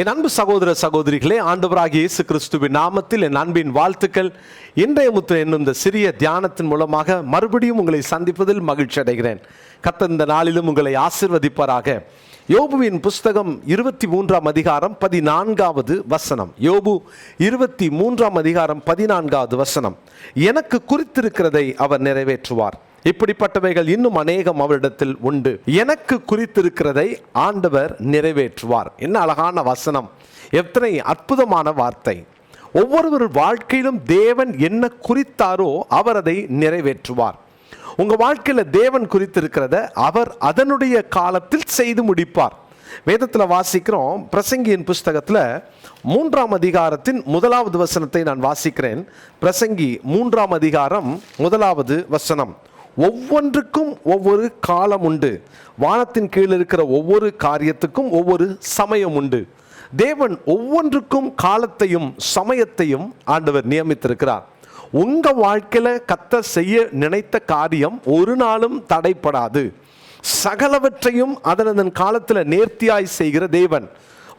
என் அன்பு சகோதர சகோதரிகளே, ஆண்டவராகிய இயேசு கிறிஸ்துவின் நாமத்தில் என் அன்பின் வாழ்த்துக்கள். இன்றைய முத்து என்னும் இந்த சிறிய தியானத்தின் மூலமாக மறுபடியும் உங்களை சந்திப்பதில் மகிழ்ச்சி அடைகிறேன். கர்த்தர் இந்த நாளிலும் உங்களை ஆசீர்வதிப்பாராக. யோபுவின் புஸ்தகம் 23ஆம் அதிகாரம் 14வது வசனம். யோபு 23ஆம் அதிகாரம் 14வது வசனம். எனக்கு குறித்திருக்கிறதை அவர் நிறைவேற்றுவார். இப்படிப்பட்டவைகள் இன்னும் அநேகம் அவரிடத்தில் உண்டு. எனக்கு குறித்திருக்கிறதை ஆண்டவர் நிறைவேற்றுவார். என்ன அழகான வசனம், எத்தனை அற்புதமான வார்த்தை. ஒவ்வொருவர் வாழ்க்கையிலும் தேவன் என்ன குறித்தாரோ அவர் அதை நிறைவேற்றுவார். உங்க வாழ்க்கையில தேவன் குறித்திருக்கிறத அவர் அதனுடைய காலத்தில் செய்து முடிப்பார். வேதத்தில் வாசிக்கிறோம், பிரசங்கியின் புஸ்தகத்தில் 3ஆம் அதிகாரத்தின் 1வது வசனத்தை நான் வாசிக்கிறேன். பிரசங்கி 3ஆம் அதிகாரம் 1வது வசனம். ஒவ்வொன்றுக்கும் ஒவ்வொரு காலம் உண்டு, வானத்தின் கீழ் இருக்கிற ஒவ்வொரு காரியத்துக்கும் ஒவ்வொரு சமயம் உண்டு. தேவன் ஒவ்வொன்றுக்கும் காலத்தையும் சமயத்தையும் ஆண்டவர் நியமித்திருக்கிறார். உங்க வாழ்க்கையில கர்த்தர் செய்ய நினைத்த காரியம் ஒரு நாளும் தடைப்படாது. சகலவற்றையும் அதன் காலத்தில் நேர்த்தியாய் செய்கிற தேவன்.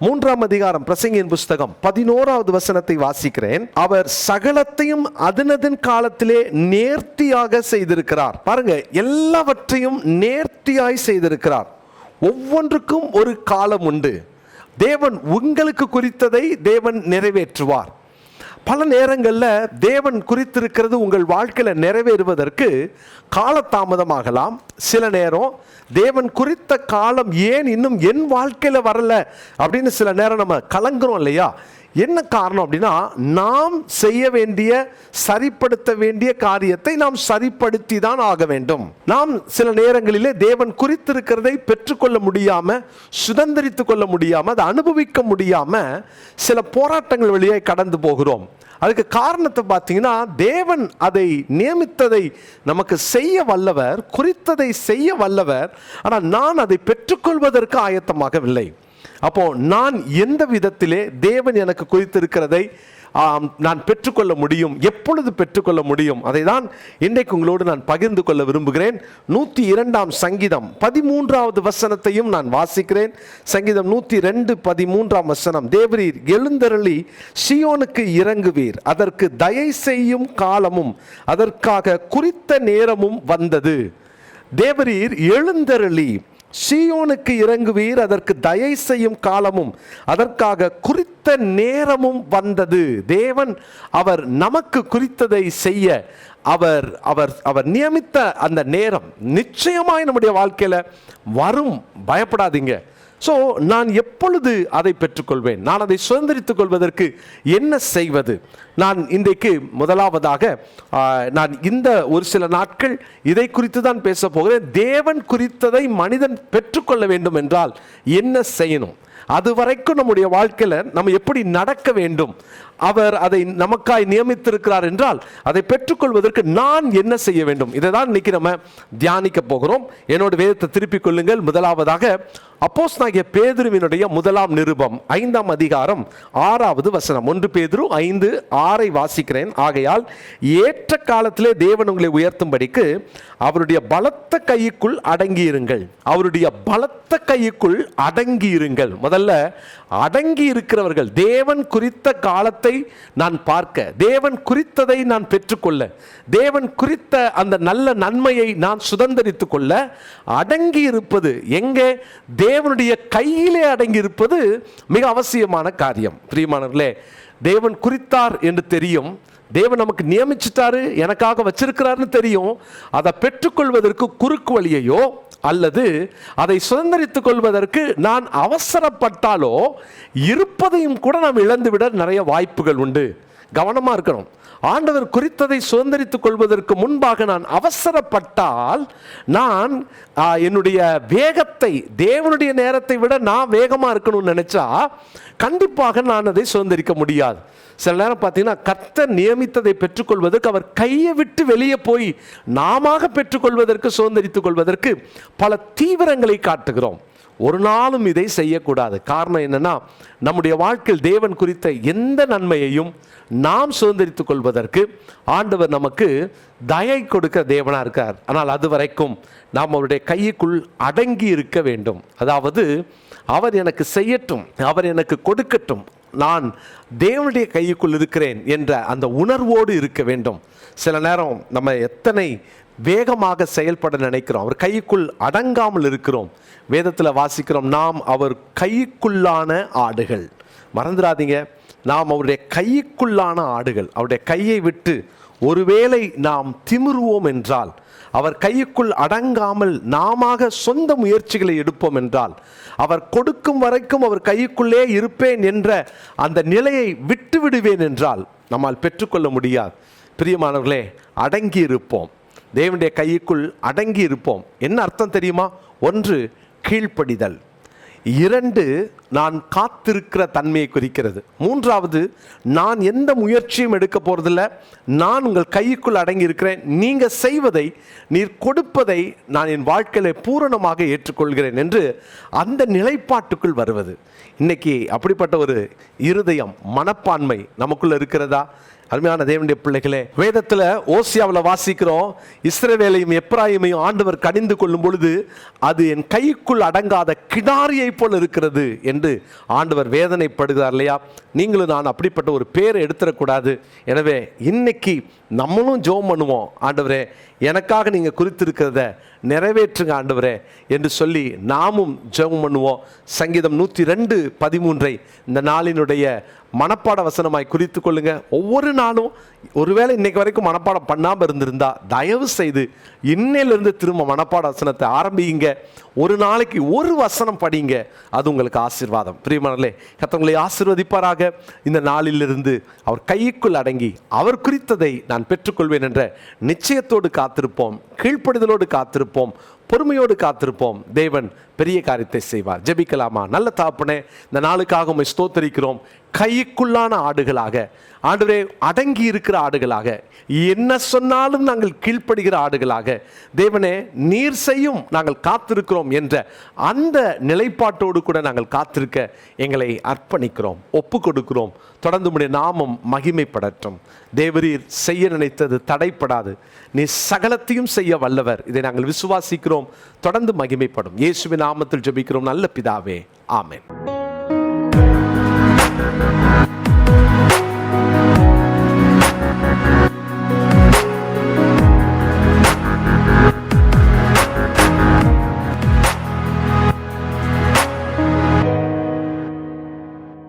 3ஆம் அதிகாரம் பிரசங்கியின் புஸ்தகம் 11வது வசனத்தை வாசிக்கிறேன். அவர் சகலத்தையும் அதனதன் காலத்திலே நேர்த்தியாக செய்திருக்கிறார். பாருங்க, எல்லாவற்றையும் நேர்த்தியாய் செய்திருக்கிறார். ஒவ்வொன்றுக்கும் ஒரு காலம் உண்டு. தேவன் உங்களுக்கு குறித்ததை தேவன் நிறைவேற்றுவார். பல நேரங்களில் தேவன் குறித்திருக்கிறது உங்கள் வாழ்க்கையில் நிறைவேறுவதற்கு காலதாமதமாகலாம். சில நேரம் தேவன் குறித்த காலம் ஏன் இன்னும் என் வாழ்க்கையில் வரல அப்படின்னு சில நேரம் நம்ம கலங்குறோம் இல்லையா? என்ன காரணம் அப்படின்னா, நாம் செய்ய வேண்டிய சரிப்படுத்த வேண்டிய காரியத்தை நாம் சரிப்படுத்தி தான் ஆக வேண்டும். நாம் சில நேரங்களிலே தேவன் குறித்திருக்கிறதை பெற்றுக்கொள்ள முடியாம, சுதந்திரித்து கொள்ள முடியாம, அதை அனுபவிக்க முடியாம சில போராட்டங்கள் வழியே கடந்து போகிறோம். அதுக்கு காரணத்தை பார்த்தீங்கன்னா, தேவன் அதை நியமித்ததை நமக்கு செய்ய வல்லவர், குறித்ததை செய்ய வல்லவர். ஆனால் நான் அதை பெற்றுக்கொள்வதற்கு ஆயத்தமாகவில்லை. அப்போ நான் எந்த விதத்திலே தேவன் எனக்கு குறித்திருக்கிறதை நான் பெற்றுக்கொள்ள முடியும், எப்பொழுது பெற்றுக்கொள்ள முடியும், அதை தான் இன்றைக்கு உங்களோடு நான் பகிர்ந்து கொள்ள விரும்புகிறேன். 102ஆம் சங்கீதம் 13வது வசனத்தையும் நான் வாசிக்கிறேன். சங்கீதம் 102 13ஆம் வசனம். தேவரீர் எழுந்தருளி சீயோனுக்கு இறங்குவீர், அதற்கு தயை செய்யும் காலமும் அதற்காக குறித்த நேரமும் வந்தது. தேவரீர் எழுந்தருளி சீயோனுக்கு இறங்குவீர், அதற்கு தயை செய்யும் காலமும் அதற்காக குறித்த நேரமும் வந்தது. தேவன் அவர் நமக்கு குறித்ததை செய்ய அவர் அவர் அவர் நியமித்த அந்த நேரம் நிச்சயமாய் நம்முடைய வாழ்க்கையில் வரும். பயப்படாதீங்க. ஸோ நான் எப்பொழுது அதை பெற்றுக்கொள்வேன், நான் அதை சுதந்திரித்துக் கொள்வதற்கு என்ன செய்வது? நான் இன்றைக்கு முதலாவதாக நான் இந்த ஒரு சில நாட்கள் இதை குறித்து தான் பேச போகிறேன். தேவன் குறித்ததை மனிதன் பெற்றுக்கொள்ள வேண்டும் என்றால் என்ன செய்யணும், அது வரைக்கும் நம்முடைய வாழ்க்கையில் நம்ம எப்படி நடக்க வேண்டும், அவர் அதை நமக்காய் நியமித்திருக்கிறார் என்றால் அதை பெற்றுக்கொள்வதற்கு நான் என்ன செய்ய வேண்டும், இதை தான் இன்னைக்கு நம்ம தியானிக்க போகிறோம். என்னோட வேதத்தை திருப்பிக் கொள்ளுங்கள். முதலாவதாக அப்போஸ்தலனாகிய பேதுருவினுடைய 1ஆம் நிருபம் 5ஆம் அதிகாரம் 6வது வசனம். 1 பேதுரு 5:6 வாசிக்கிறேன். ஆகையால் ஏற்ற காலத்திலே தேவன் உங்களை உயர்த்தும்படிக்கு அவருடைய பலத்த கைக்குள் அடங்கியிருங்கள். அவருடைய பலத்த கைக்குள் அடங்கியிருங்கள். முதல்ல அடங்கி இருக்கிறவர்கள், தேவன் குறித்த காலத்தை நான் பார்க்க, தேவன் குறித்ததை நான் பெற்றுக்கொள்ள, தேவன் குறித்த அந்த நல்ல நன்மையை நான் சுதந்திரித்துக் கொள்ள அடங்கி இருப்பது எங்கே? தேவனுடைய கையிலே அடங்கி இருப்பது மிக அவசியமான காரியம். பிரியமானவர்களே, தேவன் குறித்தார் என்று தெரியும், தேவன் நமக்கு நியமிச்சிட்டாரு, எனக்காக வச்சிருக்கிறாருன்னு தெரியும். அதை பெற்றுக்கொள்வதற்கு குறுக்கு வழியையோ அல்லது அதை சுதந்திரித்துக் கொள்வதற்கு நான் அவசரப்பட்டாலோ இருப்பதையும் கூட நாம் இழந்துவிட நிறைய வாய்ப்புகள் உண்டு. கவனமா இருக்கணும். ஆண்டவர் குறித்ததை சுதந்திரித்துக் கொள்வதற்கு முன்பாக நான் அவசரப்பட்டால் நான் என்னுடைய வேகத்தை, தேவனுடைய நேரத்தை விட நான் வேகமாக இருக்கணும்னு நினைச்சா கண்டிப்பாக நான் அதை சுதந்திரிக்க முடியாது. சில நேரம் பார்த்தீங்கன்னா, கர்த்தர் நியமித்ததை பெற்றுக்கொள்வதற்கு அவர் கையை விட்டு வெளியே போய் நாம பெற்றுக்கொள்வதற்கு, சுதந்திரித்துக் கொள்வதற்கு பல தீவிரங்களை காட்டுகிறோம். ஒரு நாளும் இதை செய்யக்கூடாது. காரணம் என்னன்னா, நம்முடைய வாழ்க்கையில் தேவன் குறித்த எந்த நன்மையையும் நாம் சுதந்திரித்துக் கொள்வதற்கு ஆண்டவர் நமக்கு தயை கொடுக்க தேவனா இருக்கார். ஆனால் அது வரைக்கும் நாம் அவருடைய கைக்குள் அடங்கி இருக்க வேண்டும். அதாவது அவர் எனக்கு செய்யட்டும், அவர் எனக்கு கொடுக்கட்டும், நான் தேவனுடைய கைக்குள் இருக்கிறேன் என்ற அந்த உணர்வோடு இருக்க வேண்டும். சில நேரம் நம்ம எத்தனை வேகமாக செயல்பட நினைக்கிறோம், அவர் கைக்குள் அடங்காமல் இருக்கிறோம். வேதத்தில் வாசிக்கிறோம், நாம் அவர் கைக்குள்ளான ஆடுகள். மறந்துடாதீங்க, நாம் அவருடைய கைக்குள்ளான ஆடுகள். அவருடைய கையை விட்டு ஒருவேளை நாம் திமிருவோம் என்றால், அவர் கைக்குள் அடங்காமல் நாம சொந்த முயற்சிகளை எடுப்போம் என்றால், அவர் கொடுக்கும் வரைக்கும் அவர் கைக்குள்ளே இருப்பேன் என்ற அந்த நிலையை விட்டு விடுவேன் என்றால் நம்மால் பெற்றுக்கொள்ள முடியாது. பிரியமானவர்களே, அடங்கி இருப்போம், தேவனுடைய கைக்குள் அடங்கி இருப்போம். என்ன அர்த்தம் தெரியுமா? 1, கீழ்ப்படிதல். 2, நான் காத்திருக்கிற தன்மையை குறிக்கிறது. 3வது, நான் எந்த முயற்சியும் எடுக்க போறதில்ல, நான் உங்கள் கைக்குள் அடங்கி இருக்கிறேன், நீங்க செய்வதை, நீர் கொடுப்பதை நான் என் வாழ்க்கையில பூரணமாக ஏற்றுக்கொள்கிறேன் என்று அந்த நிலைப்பாட்டுக்குள் வருவது. இன்னைக்கு அப்படிப்பட்ட ஒரு இருதயம், மனப்பான்மை நமக்குள்ள இருக்கிறதா? அருமையான தேவனுடைய பிள்ளைகளே, வேதத்தில் ஓசியாவில் வாசிக்கிறோம், இஸ்ரவேலையும் எப்ராயிமையும் ஆண்டவர் கடிந்து கொள்ளும் பொழுது அது என் கைக்குள் அடங்காத கிடாரியை போல் இருக்கிறது என்று ஆண்டவர் வேதனைப்படுகிறார் இல்லையா? நீங்களும் நான் அப்படிப்பட்ட ஒரு பேரை எடுத்துடக்கூடாது. எனவே இன்னைக்கு நம்மளும் ஜெபம் பண்ணுவோம், ஆண்டவரே எனக்காக நீங்கள் குறித்திருக்கிறத நிறைவேற்றுங்க ஆண்டவரே என்று சொல்லி நாமும் ஜெபம் பண்ணுவோம். சங்கீதம் 102:13 இந்த நாளினுடைய மனப்பாட வசனமாய் குறித்து கொள்ளுங்க. ஒவ்வொரு நாளும் ஒருவேளை இன்னைக்கு வரைக்கும் மனப்பாடம் பண்ணாமல் இருந்திருந்தா தயவு செய்து இன்னையிலிருந்து திரும்ப மனப்பாட வசனத்தை ஆரம்பிங்க. ஒரு நாளைக்கு ஒரு வசனம் படிங்க, அது உங்களுக்கு ஆசீர்வாதம். பிரியமானவர்களே, கர்த்தர் ஆசீர்வதிப்பாராக. இந்த நாளிலிருந்து அவர் கைக்குள் அடங்கி அவர் குறித்ததை நான் பெற்றுக்கொள்வேன் என்ற நிச்சயத்தோடு காத்திருப்போம், கீழ்ப்படிதலோடு காத்திருப்போம், பொறுமையோடு காத்திருப்போம். தேவன் பெரிய காரியத்தை செய்வார். ஜெபிக்கலாமா? நல்ல தகப்பனே, இந்த நாளுக்காக உம்மை ஸ்தோத்திரிக்கிறோம். கைக்குள்ளான ஆடுகளாக, ஆண்டவரே அடங்கி இருக்கிற ஆடுகளாக, என்ன சொன்னாலும் நாங்கள் கீழ்ப்படுகிற ஆடுகளாக, தேவனே நீர் செய்யும் நாங்கள் காத்திருக்கிறோம் என்ற அந்த நிலைப்பாட்டோடு கூட நாங்கள் காத்திருக்க எங்களை அர்ப்பணிக்கிறோம், ஒப்பு கொடுக்கிறோம். தொடர்ந்து உம்முடைய நாமம் மகிமைப்படட்டும். தேவரீர் செய்ய நினைத்தது தடைப்படாது, நீ சகலத்தையும் செய்ய வல்லவர். இதை நாங்கள் விசுவாசிக்கிறோம். தொடர்ந்து மகிமைப்படும். இயேசுவின் நாமத்தில் ஜெபிக்கிறோம் நல்ல பிதாவே, ஆமென்.